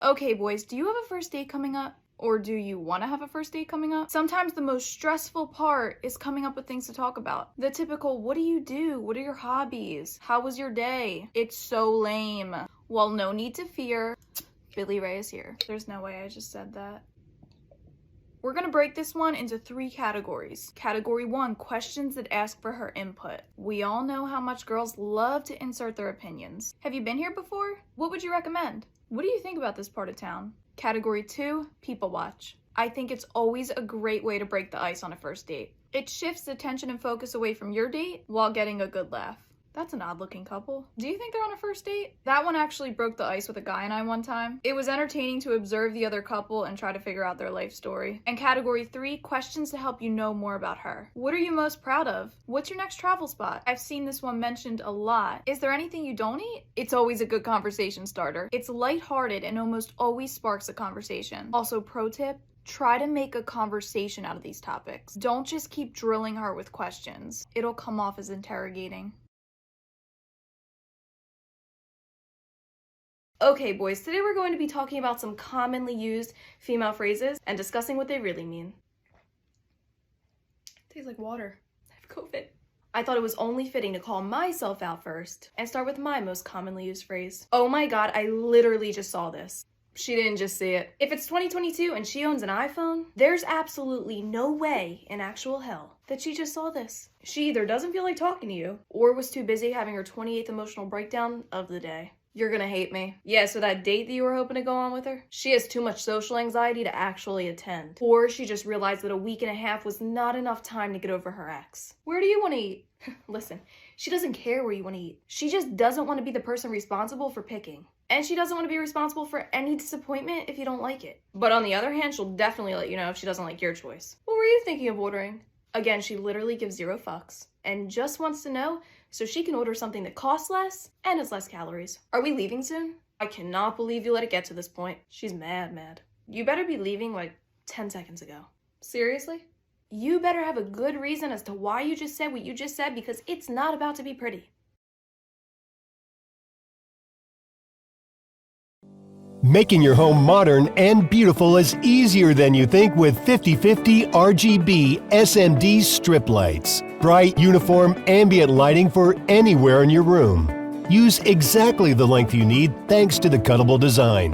Okay, boys, do you have a first date coming up? Or do you want to have a first date coming up? Sometimes the most stressful part is coming up with things to talk about. The typical, what do you do? What are your hobbies? How was your day? It's so lame. Well, no need to fear. Billie Rae is here. There's no way I just said that. We're gonna break this one into 3 categories. Category 1, questions that ask for her input. We all know how much girls love to insert their opinions. Have you been here before? What would you recommend? What do you think about this part of town? Category 2, people watch. I think it's always a great way to break the ice on a first date. It shifts the attention and focus away from your date while getting a good laugh. That's an odd looking couple. Do you think they're on a first date? That one actually broke the ice with a guy and I one time. It was entertaining to observe the other couple and try to figure out their life story. And category 3, questions to help you know more about her. What are you most proud of? What's your next travel spot? I've seen this one mentioned a lot. Is there anything you don't eat? It's always a good conversation starter. It's lighthearted and almost always sparks a conversation. Also, pro tip, try to make a conversation out of these topics. Don't just keep drilling her with questions. It'll come off as interrogating. Okay, boys, today we're going to be talking about some commonly used female phrases and discussing what they really mean. It tastes like water. I have COVID. I thought it was only fitting to call myself out first and start with my most commonly used phrase. Oh my god, I literally just saw this. She didn't just see it. If it's 2022 and she owns an iPhone, there's absolutely no way in actual hell that she just saw this. She either doesn't feel like talking to you or was too busy having her 28th emotional breakdown of the day. You're gonna hate me. Yeah, so that date that you were hoping to go on with her? She has too much social anxiety to actually attend. Or she just realized that a week and a half was not enough time to get over her ex. Where do you want to eat? Listen, she doesn't care where you want to eat. She just doesn't want to be the person responsible for picking. And she doesn't want to be responsible for any disappointment if you don't like it. But on the other hand, she'll definitely let you know if she doesn't like your choice. What were you thinking of ordering? Again, she literally gives 0 fucks and just wants to know so she can order something that costs less and has less calories. Are we leaving soon? I cannot believe you let it get to this point. She's mad. You better be leaving like 10 seconds ago. Seriously? You better have a good reason as to why you just said what you just said, because it's not about to be pretty. Making your home modern and beautiful is easier than you think with 50/50 RGB SMD strip lights. Bright, uniform, ambient lighting for anywhere in your room. Use exactly the length you need thanks to the cuttable design.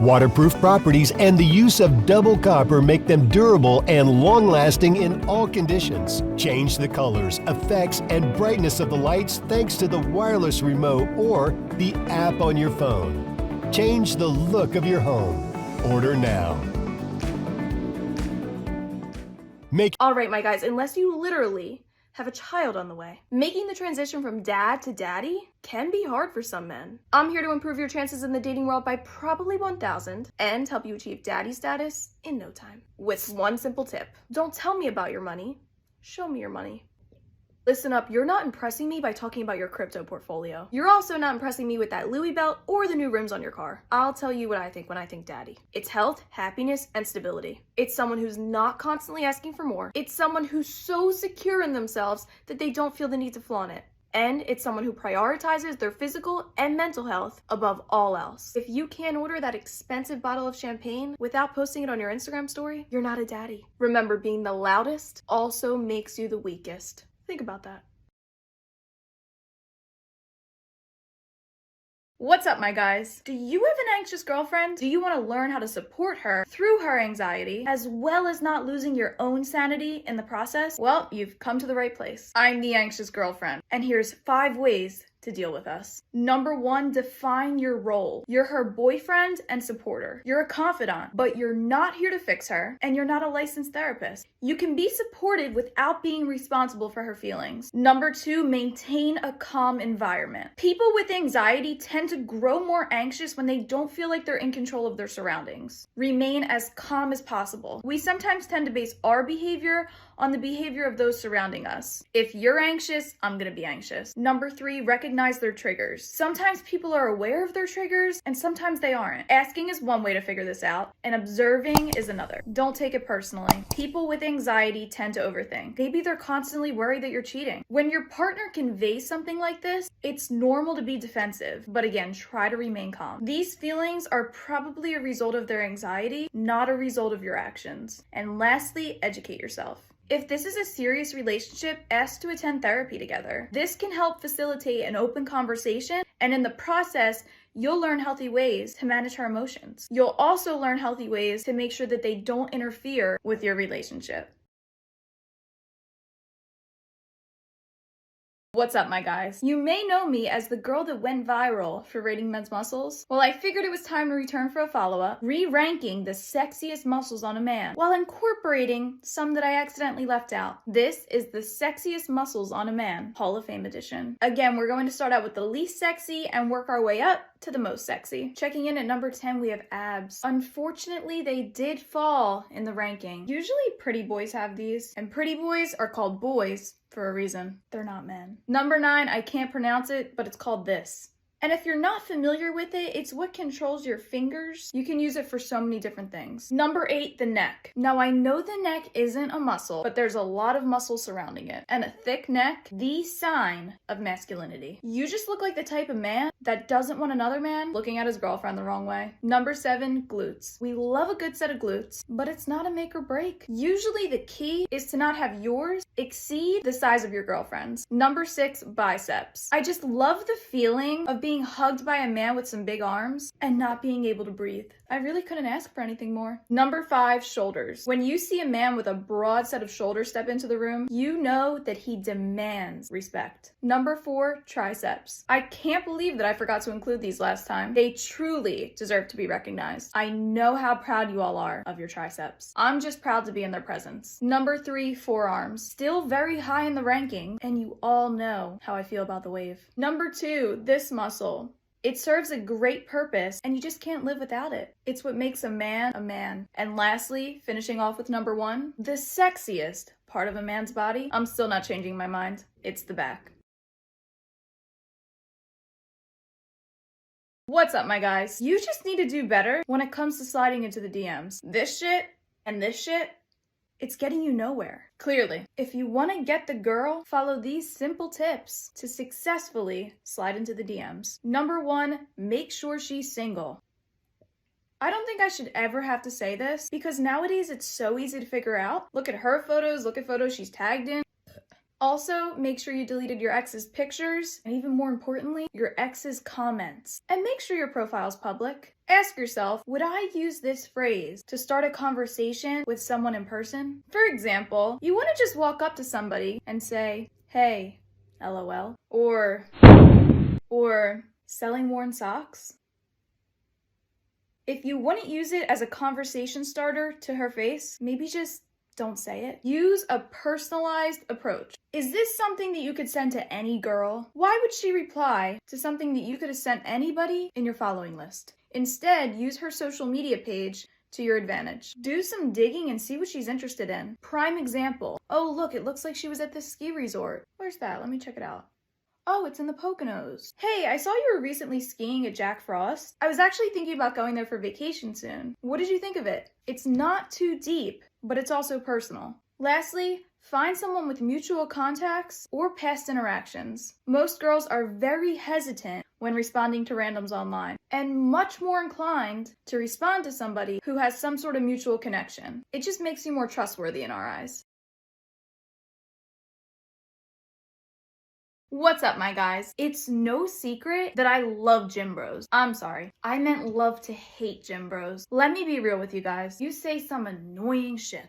Waterproof properties and the use of double copper make them durable and long-lasting in all conditions. Change the colors, effects, and brightness of the lights thanks to the wireless remote or the app on your phone. Change the look of your home. Order now. All right, my guys, unless you literally have a child on the way, making the transition from dad to daddy can be hard for some men. I'm here to improve your chances in the dating world by probably 1,000 and help you achieve daddy status in no time. With one simple tip. Don't tell me about your money. Show me your money. Listen up, you're not impressing me by talking about your crypto portfolio. You're also not impressing me with that Louis belt or the new rims on your car. I'll tell you what I think when I think daddy. It's health, happiness, and stability. It's someone who's not constantly asking for more. It's someone who's so secure in themselves that they don't feel the need to flaunt it. And it's someone who prioritizes their physical and mental health above all else. If you can't order that expensive bottle of champagne without posting it on your Instagram story, you're not a daddy. Remember, being the loudest also makes you the weakest. Think about that. What's up, my guys? Do you have an anxious girlfriend? Do you want to learn how to support her through her anxiety, as well as not losing your own sanity in the process? Well, you've come to the right place. I'm the anxious girlfriend, and here's 5 ways to deal with us. Number 1, define your role. You're her boyfriend and supporter. You're a confidant, but you're not here to fix her, and you're not a licensed therapist. You can be supported without being responsible for her feelings. Number 2, maintain a calm environment. People with anxiety tend to grow more anxious when they don't feel like they're in control of their surroundings. Remain as calm as possible. We sometimes tend to base our behavior on the behavior of those surrounding us. If you're anxious, I'm gonna be anxious. Number 3, recognize recognize their triggers. Sometimes people are aware of their triggers and sometimes they aren't. Asking is one way to figure this out, and observing is another. Don't take it personally. People with anxiety tend to overthink. Maybe they're constantly worried that you're cheating. When your partner conveys something like this, it's normal to be defensive, but again, try to remain calm. These feelings are probably a result of their anxiety, not a result of your actions. And lastly, educate yourself. If this is a serious relationship, ask to attend therapy together. This can help facilitate an open conversation, and in the process, you'll learn healthy ways to manage her emotions. You'll also learn healthy ways to make sure that they don't interfere with your relationship. What's up, my guys? You may know me as the girl that went viral for rating men's muscles. Well, I figured it was time to return for a follow-up, re-ranking the sexiest muscles on a man, while incorporating some that I accidentally left out. This is the sexiest muscles on a man, Hall of Fame edition. Again, we're going to start out with the least sexy and work our way up to the most sexy. Checking in at number 10, we have abs. Unfortunately, they did fall in the ranking. Usually pretty boys have these, and pretty boys are called boys for a reason. They're not men. Number 9, I can't pronounce it, but it's called this. And if you're not familiar with it, it's what controls your fingers. You can use it for so many different things. Number 8, the neck. Now I know the neck isn't a muscle, but there's a lot of muscle surrounding it. And a thick neck, the sign of masculinity. You just look like the type of man that doesn't want another man looking at his girlfriend the wrong way. Number 7, glutes. We love a good set of glutes, but it's not a make or break. Usually the key is to not have yours exceed the size of your girlfriend's. Number 6, biceps. I just love the feeling of being hugged by a man with some big arms and not being able to breathe. I really couldn't ask for anything more. Number 5, shoulders. When you see a man with a broad set of shoulders step into the room, you know that he demands respect. Number 4, triceps. I can't believe that I forgot to include these last time. They truly deserve to be recognized. I know how proud you all are of your triceps. I'm just proud to be in their presence. Number 3, forearms. Still very high in the ranking, and you all know how I feel about the wave. Number 2, this muscle. It serves a great purpose, and you just can't live without it. It's what makes a man a man. And lastly, finishing off with number 1, the sexiest part of a man's body. I'm still not changing my mind. It's the back. What's up, my guys? You just need to do better when it comes to sliding into the DMs. This shit and this shit, it's getting you nowhere. Clearly, if you want to get the girl, follow these simple tips to successfully slide into the DMs. Number 1, make sure she's single. I don't think I should ever have to say this because nowadays it's so easy to figure out. Look at her photos, look at photos she's tagged in. Also, make sure you deleted your ex's pictures, and even more importantly, your ex's comments. And make sure your profile's public. Ask yourself, would I use this phrase to start a conversation with someone in person? For example, you want to just walk up to somebody and say, hey, LOL, or selling worn socks? If you wouldn't use it as a conversation starter to her face, maybe just don't say it. Use a personalized approach. Is this something that you could send to any girl? Why would she reply to something that you could have sent anybody in your following list? Instead, use her social media page to your advantage. Do some digging and see what she's interested in. Prime example. Oh, look, it looks like she was at this ski resort. Where's that? Let me check it out. Oh, it's in the Poconos. Hey, I saw you were recently skiing at Jack Frost. I was actually thinking about going there for vacation soon. What did you think of it? It's not too deep, but it's also personal. Lastly, find someone with mutual contacts or past interactions. Most girls are very hesitant when responding to randoms online, and much more inclined to respond to somebody who has some sort of mutual connection. It just makes you more trustworthy in our eyes. What's up, my guys? It's no secret that I love gym bros. I'm sorry, I meant love to hate gym bros. Let me be real with you guys. You say some annoying shit.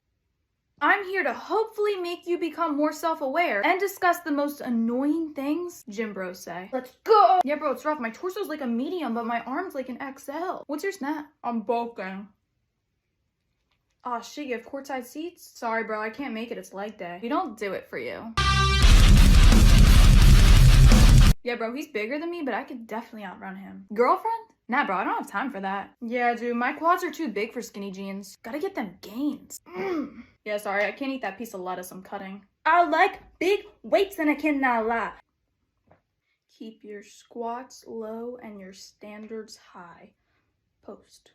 I'm here to hopefully make you become more self-aware and discuss the most annoying things gym bros say. Let's go! Yeah, bro, it's rough. My torso's like a medium, but my arm's like an XL. What's your snap? I'm bulking. Aw, shit, you have courtside seats? Sorry, bro, I can't make it. It's leg day. We don't do it for you. Yeah, bro, he's bigger than me, but I could definitely outrun him. Girlfriend? Nah, bro, I don't have time for that. Yeah, dude, my quads are too big for skinny jeans. Gotta get them gains. Yeah, sorry, I can't eat that piece of lettuce I'm cutting. I like big weights and I cannot lie. Keep your squats low and your standards high. Post.